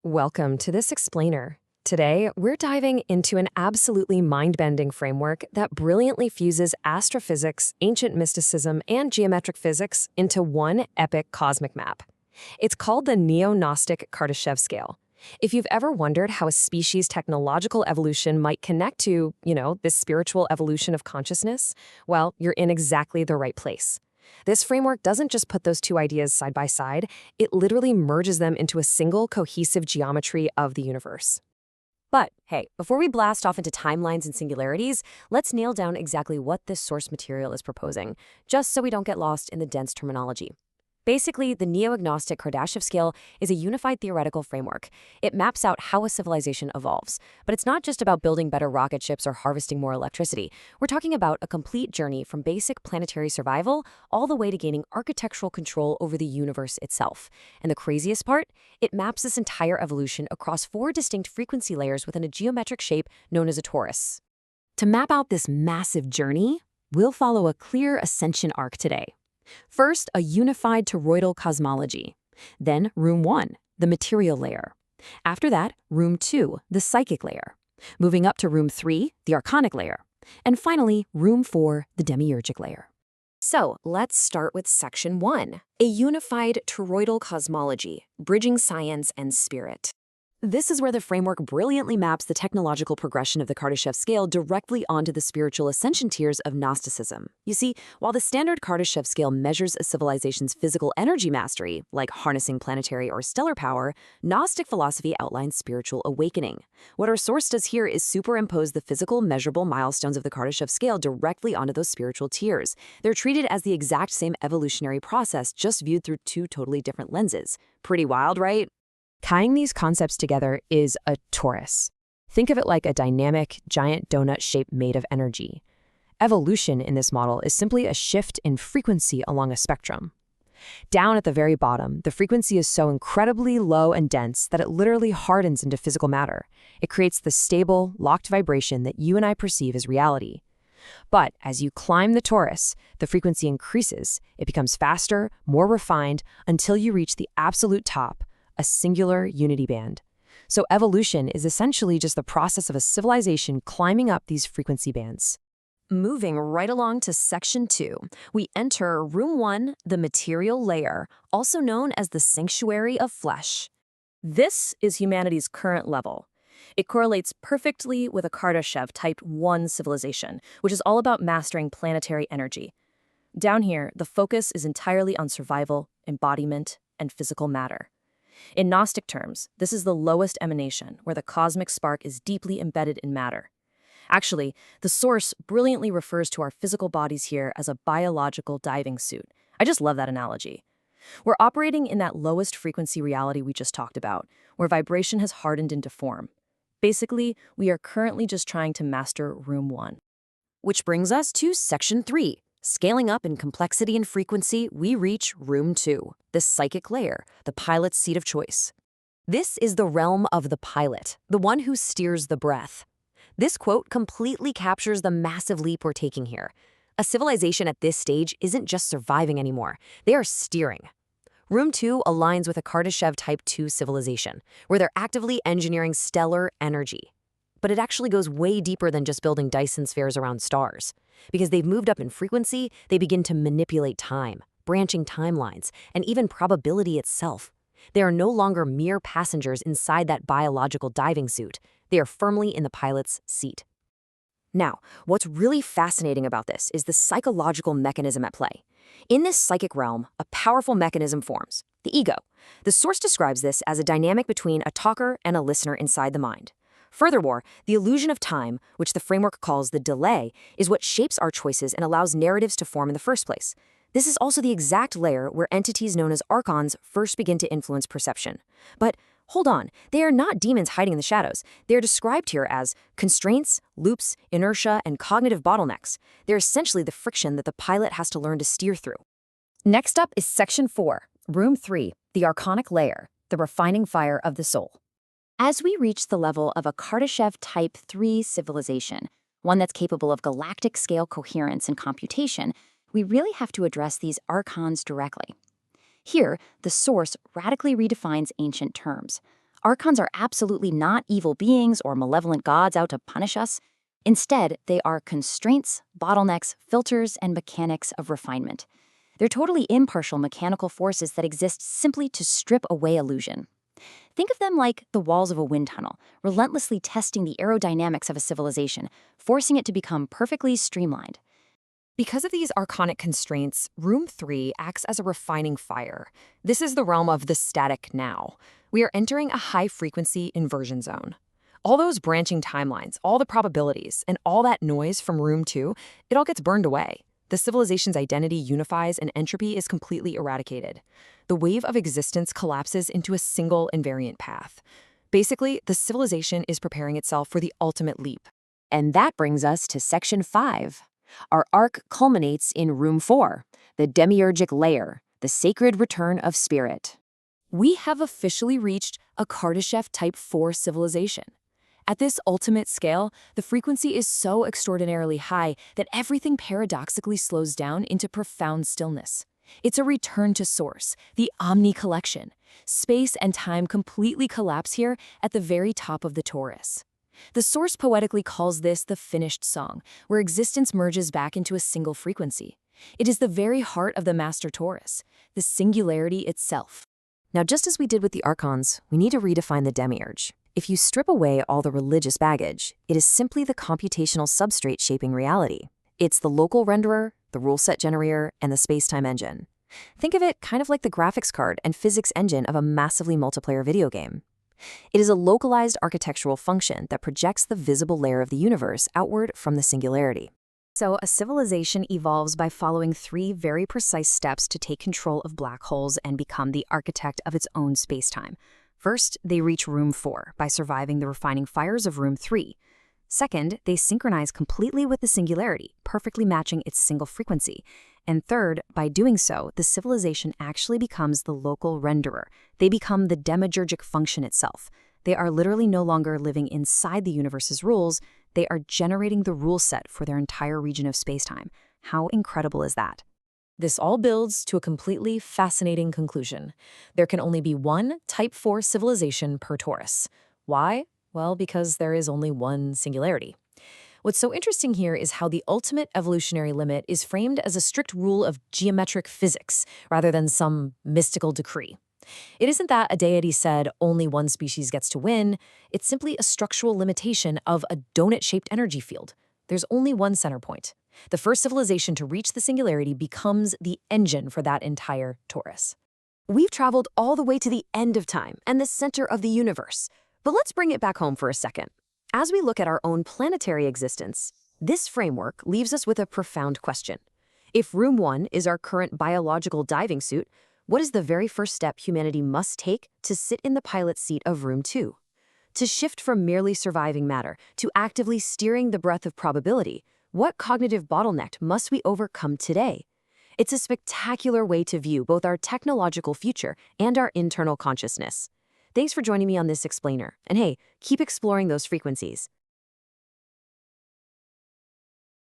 Welcome to this explainer. Today, we're diving into an absolutely mind-bending framework that brilliantly fuses astrophysics, ancient mysticism, and geometric physics into one epic cosmic map. It's called the Gnostic Kardashev scale. If you've ever wondered how a species' technological evolution might connect to, this spiritual evolution of consciousness, well, you're in exactly the right place. This framework doesn't just put those two ideas side by side, it literally merges them into a single cohesive geometry of the universe. But hey, before we blast off into timelines and singularities, let's nail down exactly what this source material is proposing, just so we don't get lost in the dense terminology. Basically, the neo-agnostic Kardashev scale is a unified theoretical framework. It maps out how a civilization evolves. But it's not just about building better rocket ships or harvesting more electricity. We're talking about a complete journey from basic planetary survival all the way to gaining architectural control over the universe itself. And the craziest part? It maps this entire evolution across 4 distinct frequency layers within a geometric shape known as a torus. To map out this massive journey, we'll follow a clear ascension arc today. First, a unified toroidal cosmology. Then, room 1, the material layer. After that, room 2, the psychic layer. Moving up to room 3, the archonic layer. And finally, room 4, the demiurgic layer. So, let's start with section 1, a unified toroidal cosmology, bridging science and spirit. This is where the framework brilliantly maps the technological progression of the Kardashev scale directly onto the spiritual ascension tiers of Gnosticism. You see, while the standard Kardashev scale measures a civilization's physical energy mastery, like harnessing planetary or stellar power, Gnostic philosophy outlines spiritual awakening. What our source does here is superimpose the physical, measurable milestones of the Kardashev scale directly onto those spiritual tiers. They're treated as the exact same evolutionary process, just viewed through 2 totally different lenses. Pretty wild, right? Tying these concepts together is a torus. Think of it like a dynamic, giant donut shape made of energy. Evolution in this model is simply a shift in frequency along a spectrum. Down at the very bottom, the frequency is so incredibly low and dense that it literally hardens into physical matter. It creates the stable, locked vibration that you and I perceive as reality. But as you climb the torus, the frequency increases. It becomes faster, more refined, until you reach the absolute top, a singular unity band. So evolution is essentially just the process of a civilization climbing up these frequency bands. Moving right along to section 2, we enter room 1, the material layer, also known as the sanctuary of flesh. This is humanity's current level. It correlates perfectly with a Kardashev Type 1 civilization, which is all about mastering planetary energy. Down here, the focus is entirely on survival, embodiment, and physical matter. In Gnostic terms, this is the lowest emanation, where the cosmic spark is deeply embedded in matter. Actually, the source brilliantly refers to our physical bodies here as a biological diving suit. I just love that analogy. We're operating in that lowest frequency reality we just talked about, where vibration has hardened into form. Basically, we are currently just trying to master room 1. Which brings us to section 3. Scaling up in complexity and frequency, we reach room 2, the psychic layer, the pilot's seat of choice. This is the realm of the pilot, the one who steers the breath. This quote completely captures the massive leap we're taking here. A civilization at this stage isn't just surviving anymore, they are steering. Room 2 aligns with a Kardashev Type 2 civilization, where they're actively engineering stellar energy. But it actually goes way deeper than just building Dyson spheres around stars. Because they've moved up in frequency, they begin to manipulate time, branching timelines, and even probability itself. They are no longer mere passengers inside that biological diving suit. They are firmly in the pilot's seat. Now, what's really fascinating about this is the psychological mechanism at play. In this psychic realm, a powerful mechanism forms, the ego. The source describes this as a dynamic between a talker and a listener inside the mind. Furthermore, the illusion of time, which the framework calls the delay, is what shapes our choices and allows narratives to form in the first place. This is also the exact layer where entities known as archons first begin to influence perception. But hold on, they are not demons hiding in the shadows. They are described here as constraints, loops, inertia, and cognitive bottlenecks. They're essentially the friction that the pilot has to learn to steer through. Next up is section 4, room 3, the archonic layer, the refining fire of the soul. As we reach the level of a Kardashev Type 3 civilization, one that's capable of galactic-scale coherence and computation, we really have to address these archons directly. Here, the source radically redefines ancient terms. Archons are absolutely not evil beings or malevolent gods out to punish us. Instead, they are constraints, bottlenecks, filters, and mechanics of refinement. They're totally impartial mechanical forces that exist simply to strip away illusion. Think of them like the walls of a wind tunnel, relentlessly testing the aerodynamics of a civilization, forcing it to become perfectly streamlined. Because of these archonic constraints, Room 3 acts as a refining fire. This is the realm of the static now. We are entering a high-frequency inversion zone. All those branching timelines, all the probabilities, and all that noise from Room 2, it all gets burned away. The civilization's identity unifies and entropy is completely eradicated. The wave of existence collapses into a single invariant path. Basically, the civilization is preparing itself for the ultimate leap. And that brings us to Section 5. Our arc culminates in Room 4, the demiurgic layer, the sacred return of spirit. We have officially reached a Kardashev Type 4 civilization. At this ultimate scale, the frequency is so extraordinarily high that everything paradoxically slows down into profound stillness. It's a return to source, the Omni Collection. Space and time completely collapse here at the very top of the torus. The source poetically calls this the finished song, where existence merges back into a single frequency. It is the very heart of the master torus, the singularity itself. Now, just as we did with the archons, we need to redefine the demiurge. If you strip away all the religious baggage, it is simply the computational substrate shaping reality. It's the local renderer, the rule set generator, and the space-time engine. Think of it kind of like the graphics card and physics engine of a massively multiplayer video game. It is a localized architectural function that projects the visible layer of the universe outward from the singularity. So, a civilization evolves by following 3 very precise steps to take control of black holes and become the architect of its own spacetime. First, they reach Room 4 by surviving the refining fires of Room 3. Second, they synchronize completely with the singularity, perfectly matching its single frequency. And third, by doing so, the civilization actually becomes the local renderer. They become the demiurgic function itself. They are literally no longer living inside the universe's rules, they are generating the rule set for their entire region of spacetime. How incredible is that? This all builds to a completely fascinating conclusion. There can only be one Type 4 civilization per torus. Why? Well, because there is only one singularity. What's so interesting here is how the ultimate evolutionary limit is framed as a strict rule of geometric physics rather than some mystical decree. It isn't that a deity said only one species gets to win, it's simply a structural limitation of a donut-shaped energy field. There's only one center point. The first civilization to reach the singularity becomes the engine for that entire torus. We've traveled all the way to the end of time and the center of the universe. But let's bring it back home for a second. As we look at our own planetary existence, this framework leaves us with a profound question. If Room 1 is our current biological diving suit, what is the very first step humanity must take to sit in the pilot seat of Room 2? To shift from merely surviving matter to actively steering the breath of probability, what cognitive bottleneck must we overcome today? It's a spectacular way to view both our technological future and our internal consciousness. Thanks for joining me on this explainer. And hey, keep exploring those frequencies.